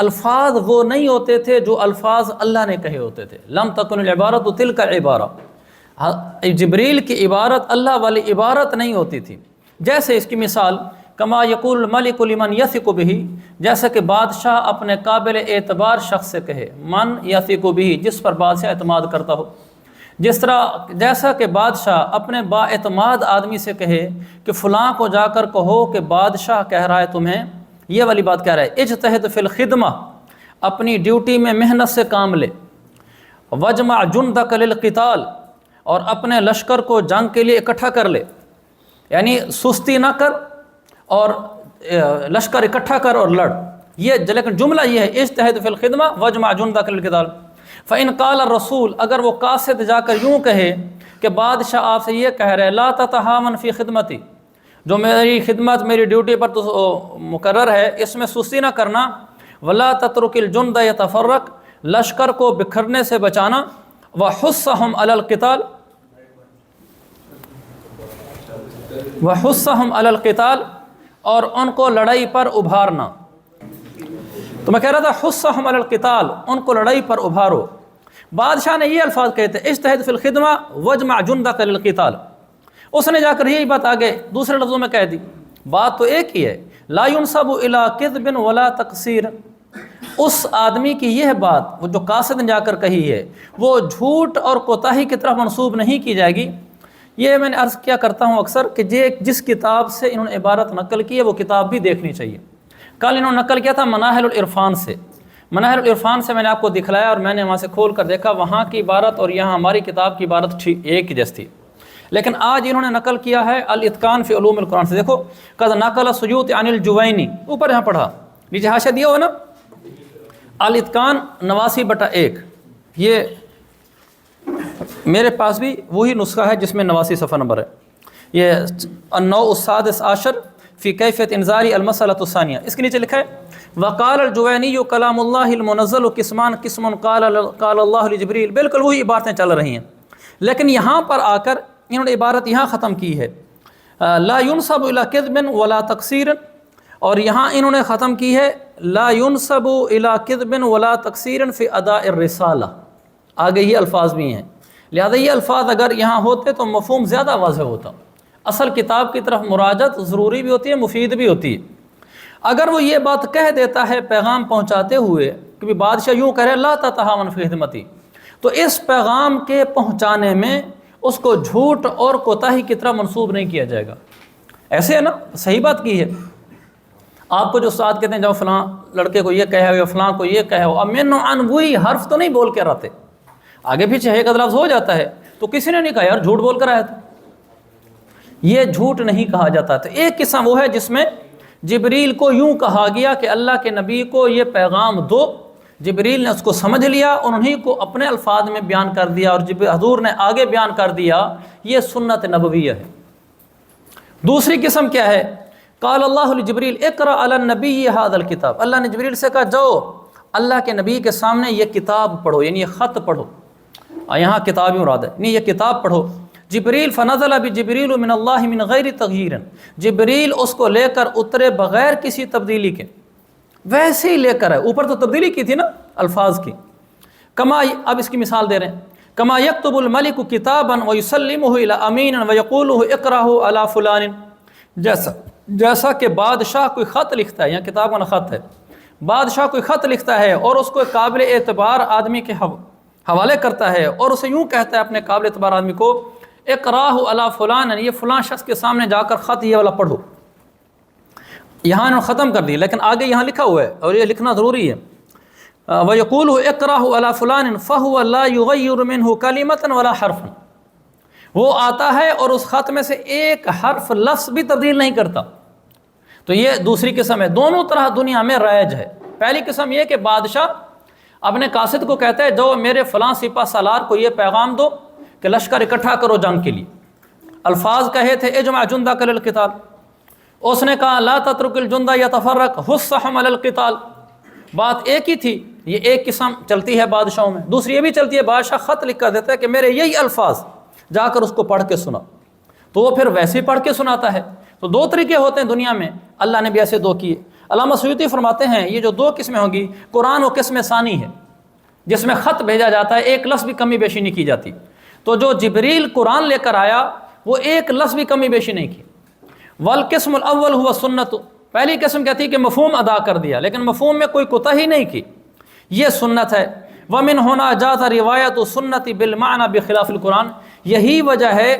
الفاظ وہ نہیں ہوتے تھے جو الفاظ اللہ نے کہے ہوتے تھے. لم تکن العبارۃ تلک عبارہ، جبریل کی عبارت اللہ والی عبارت نہیں ہوتی تھی. جیسے اس کی مثال کما یقول الملک لمن یثق بہ، جیسا کہ بادشاہ اپنے قابل اعتبار شخص سے کہے، من یثق بہ، جس پر بادشاہ اعتماد کرتا ہو. جیسا کہ بادشاہ اپنے با اعتماد آدمی سے کہے کہ فلاں کو جا کر کہو کہ بادشاہ کہہ رہا ہے تمہیں یہ والی بات کہہ رہا ہے. اجتہد فی الخدمہ، اپنی ڈیوٹی میں محنت سے کام لے. وجمع جندک للقتال، اور اپنے لشکر کو جنگ کے لیے اکٹھا کر لے، یعنی سستی نہ کر اور لشکر اکٹھا کر اور لڑ. یہ لیکن جملہ یہ ہے اجتہد فی الخدمہ وجمع جندک للقتال. فإن قال الرسول، اگر وہ قاصد جا کر یوں کہے کہ بادشاہ آپ سے یہ کہہ رہے لا تتہاون فی خدمتی، جو میری خدمت میری ڈیوٹی پر تو مقرر ہے اس میں سستی نہ کرنا. ولا تترک الجند یتفرق، لشکر کو بکھرنے سے بچانا. وحثهم علی القتال، وحثهم علی القتال، اور ان کو لڑائی پر ابھارنا. تو میں کہہ رہا تھا حثهم علی القتال، ان کو لڑائی پر ابھارو. بادشاہ نے یہ الفاظ کہے تھے اجتہد فی الخدمہ وجمع جندک للقتال، اس نے جا کر یہی بات آگے دوسرے لفظوں میں کہہ دی. بات تو ایک ہی ہے. لا ينسب الی کذب ولا تقصیر، اس آدمی کی یہ بات وہ جو قاصد نے جا کر کہی ہے وہ جھوٹ اور کوتاہی کی طرف منسوب نہیں کی جائے گی. یہ میں نے عرض کیا کرتا ہوں اکثر کہ جس کتاب سے انہوں نے عبارت نقل کی ہے وہ کتاب بھی دیکھنی چاہیے. کل انہوں نے نقل کیا تھا مناہل العرفان سے. مناہل العرفان سے میں نے آپ کو دکھلایا اور میں نے وہاں سے کھول کر دیکھا وہاں کی عبارت اور یہاں ہماری کتاب کی عبارت ایک ہی جیسی تھی. لیکن آج انہوں نے نقل کیا ہے الاتقان فی علوم القرآن سے. دیکھو قد نقل سیوط عن الجوینی، اوپر یہاں پڑھا، نیچے حاشیہ دیا ہو نا، الاتقان 89/1. یہ میرے پاس بھی وہی نسخہ ہے جس میں 89 صفحہ نمبر ہے. یہ النوع السادس عشر فی کیفیت انذار المسئلہ الثانیہ، اس کے نیچے لکھا ہے وقال الجوینی کلام اللہ المنزل قسمان قسم قال اللہ لجبریل. بالکل وہی عبارتیں چل رہی ہیں، لیکن یہاں پر آ کر انہوں نے عبارت یہاں ختم کی ہے لا ينسب الی کذب ولا تقصیر، اور یہاں انہوں نے ختم کی ہے لا ينسب الی کذب ولا تقصیر فی اداء الرسالہ. آگے یہ الفاظ بھی ہیں، لہذا یہ الفاظ اگر یہاں ہوتے تو مفہوم زیادہ واضح ہوتا. اصل کتاب کی طرف مراجعت ضروری بھی ہوتی ہے، مفید بھی ہوتی ہے. اگر وہ یہ بات کہہ دیتا ہے پیغام پہنچاتے ہوئے کہ بادشاہ یوں کہہ رہے لا تتہاون فی خدمتی، تو اس پیغام کے پہنچانے میں اس کو جھوٹ اور کوتاہی کی طرح منسوب نہیں کیا جائے گا. ایسے ہے نا، صحیح بات کی ہے. آپ کو جو استاد کہتے ہیں جاؤ فلاں لڑکے کو یہ کہے ہو یا فلاں کو یہ کہے ہو، اب من عن وہی حرف تو نہیں بول کے رہتے، آگے پیچھے ایک لفظ ہو جاتا ہے تو کسی نے نہیں کہا یار جھوٹ بول کر آیا تھا. یہ جھوٹ نہیں کہا جاتا. تو ایک قسم وہ ہے جس میں جبریل کو یوں کہا گیا کہ اللہ کے نبی کو یہ پیغام دو، جبریل نے اس کو سمجھ لیا، انہی کو اپنے الفاظ میں بیان کر دیا اور حضور نے آگے بیان کر دیا. یہ سنت نبویہ ہے. دوسری قسم کیا ہے؟ قال اللہ لجبریل اقرأ علی النبی ھذا الکتاب، اللہ نے جبریل سے کہا جاؤ اللہ کے نبی کے سامنے یہ کتاب پڑھو، یعنی یہ خط پڑھو. یہاں کتاب ہی مراد ہے، نہیں یہ کتاب پڑھو. جبریل فنزل بجبریل من اللہ من غیر تغییر، جبریل اس کو لے کر اترے بغیر کسی تبدیلی کے، ویسے ہی لے کر ہے. اوپر تو تبدیلی کی تھی نا الفاظ کی. کما، اب اس کی مثال دے رہے ہیں، کما یکتب الملک کتابا ویسلمہ الی امین ویقولہ اقرأہ علی فلان، جیسا کہ بادشاہ کوئی خط لکھتا ہے، یہاں کتاب کا خط ہے، بادشاہ کوئی خط لکھتا ہے اور اس کو قابل اعتبار آدمی کے حوالے کرتا ہے اور اسے یوں کہتا ہے اپنے قابل اعتبار آدمی کو اقرأہ علی فلان، یہ فلاں شخص کے سامنے جا کر خط یہ والا پڑھو. یہاں انہوں نے ختم کر دی، لیکن آگے یہاں لکھا ہوا ہے اور یہ لکھنا ضروری ہے. وَيَقُولُ اقرأہ علی فلان فَهُوَ لَا يُغَيِّرُ مِنْهُ كَلِمَةً وَلَا حَرْفًا، وہ آتا ہے اور اس خط میں سے ایک حرف لفظ بھی تبدیل نہیں کرتا. تو یہ دوسری قسم ہے. دونوں طرح دنیا میں رائج ہے. پہلی قسم یہ کہ بادشاہ اپنے قاصد کو کہتا ہے جو میرے فلاں سپہ سالار کو یہ پیغام دو کہ لشکر اکٹھا کرو جنگ کے لیے. الفاظ کہے تھے اجمع جندک للقتال، اس نے کہا لا تترک الجند یتفرق حثهم علی القتال. بات ایک ہی تھی. یہ ایک قسم چلتی ہے بادشاہوں میں. دوسری یہ بھی چلتی ہے بادشاہ خط لکھ کر دیتا ہے کہ میرے یہی الفاظ، جا کر اس کو پڑھ کے سنا، تو وہ پھر ویسے ہی پڑھ کے سناتا ہے. تو دو طریقے ہوتے ہیں دنیا میں، اللہ نے بھی ایسے دو کیے. علامہ سیوطی فرماتے ہیں یہ جو دو قسمیں ہوں گی، قرآن و قسم ثانی ہے جس میں خط بھیجا جاتا ہے، ایک لفظ بھی کمی بیشی نہیں کی جاتی. تو جو جبریل قرآن لے کر آیا وہ ایک لفظ بھی کمی بیشی نہیں کی. والقسم الاول ہوا سنت، پہلی قسم کہتی ہے کہ مفہوم ادا کر دیا لیکن مفہوم میں کوئی کوتاہی نہیں کی، یہ سنت ہے. ومن ہونا جاتا روایت و سنتی بالمعنی بخلاف القرآن، یہی وجہ ہے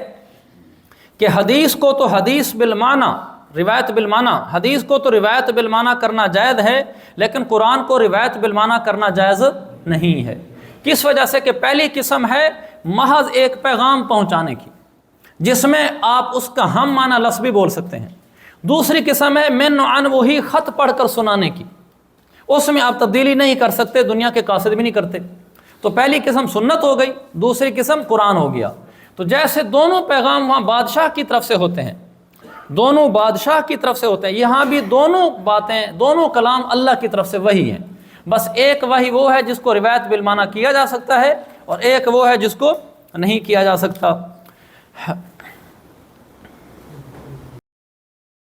کہ حدیث کو تو حدیث بالمعنی، روایت بالمعنی، حدیث کو تو روایت بالمعنی کرنا جائز ہے لیکن قرآن کو روایت بالمعنی کرنا جائز نہیں ہے. کس وجہ سے؟ کہ پہلی قسم ہے محض ایک پیغام پہنچانے کی جس میں آپ اس کا ہم معنی لفظ بھی بول سکتے ہیں. دوسری قسم ہے من و عن، وہی خط پڑھ کر سنانے کی، اس میں آپ تبدیلی نہیں کر سکتے، دنیا کے قاصد بھی نہیں کرتے. تو پہلی قسم سنت ہو گئی، دوسری قسم قرآن ہو گیا. تو جیسے دونوں پیغام وہاں بادشاہ کی طرف سے ہوتے ہیں، دونوں بادشاہ کی طرف سے ہوتے ہیں، یہاں بھی دونوں باتیں، دونوں کلام اللہ کی طرف سے وہی ہیں. بس ایک وحی وہ ہے جس کو روایت بالمعنی کیا جا سکتا ہے اور ایک وہ ہے جس کو نہیں کیا جا سکتا.